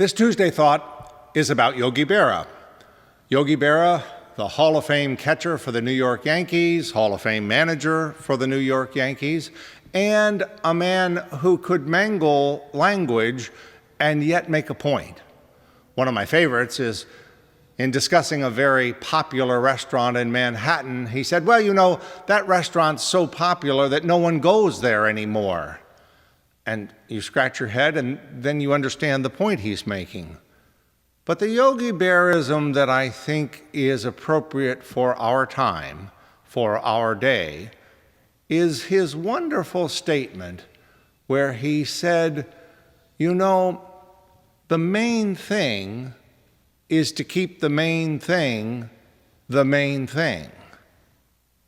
This Tuesday thought is about Yogi Berra. Yogi Berra, the Hall of Fame catcher for the New York Yankees, Hall of Fame manager for the New York Yankees, and a man who could mangle language and yet make a point. One of my favorites is in discussing a very popular restaurant in Manhattan, he said, well, you know, that restaurant's so popular that no one goes there anymore. And you scratch your head, and then you understand the point he's making. But the Yogi Berraism that I think is appropriate for our time, for our day, is his wonderful statement where he said, you know, the main thing is to keep the main thing the main thing.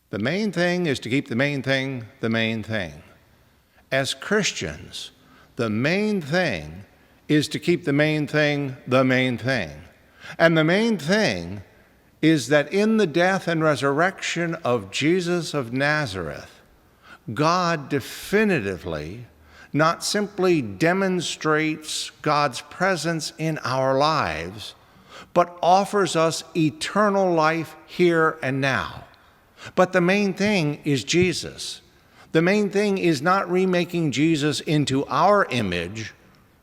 The main thing is to keep the main thing the main thing. As Christians, the main thing is to keep the main thing the main thing. And the main thing is that in the death and resurrection of Jesus of Nazareth, God definitively not simply demonstrates God's presence in our lives, but offers us eternal life here and now. But the main thing is Jesus. The main thing is not remaking Jesus into our image,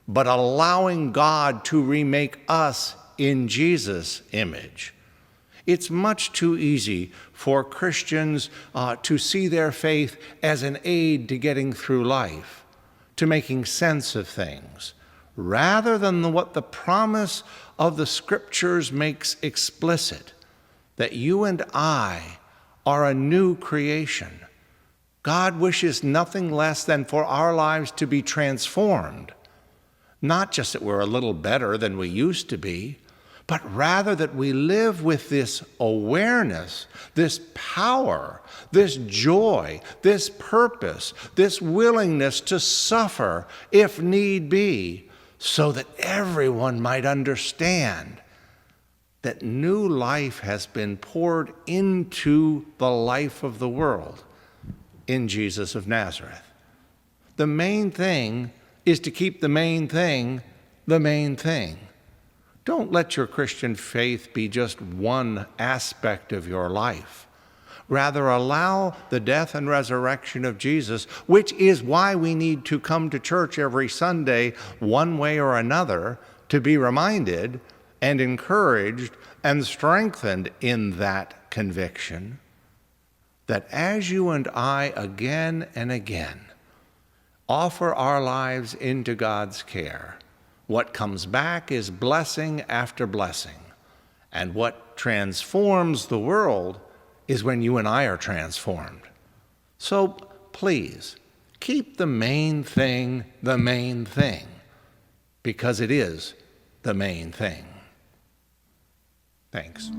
but allowing God to remake us in Jesus' image. It's much too easy for Christians to see their faith as an aid to getting through life, to making sense of things, rather than what the promise of the Scriptures makes explicit, that you and I are a new creation. God wishes nothing less than for our lives to be transformed, not just that we're a little better than we used to be, but rather that we live with this awareness, this power, this joy, this purpose, this willingness to suffer if need be, so that everyone might understand that new life has been poured into the life of the world in Jesus of Nazareth. The main thing is to keep the main thing the main thing. Don't let your Christian faith be just one aspect of your life. Rather, allow the death and resurrection of Jesus, which is why we need to come to church every Sunday, one way or another, to be reminded and encouraged and strengthened in that conviction, that as you and I again and again offer our lives into God's care, what comes back is blessing after blessing. And what transforms the world is when you and I are transformed. So please, keep the main thing, because it is the main thing. Thanks.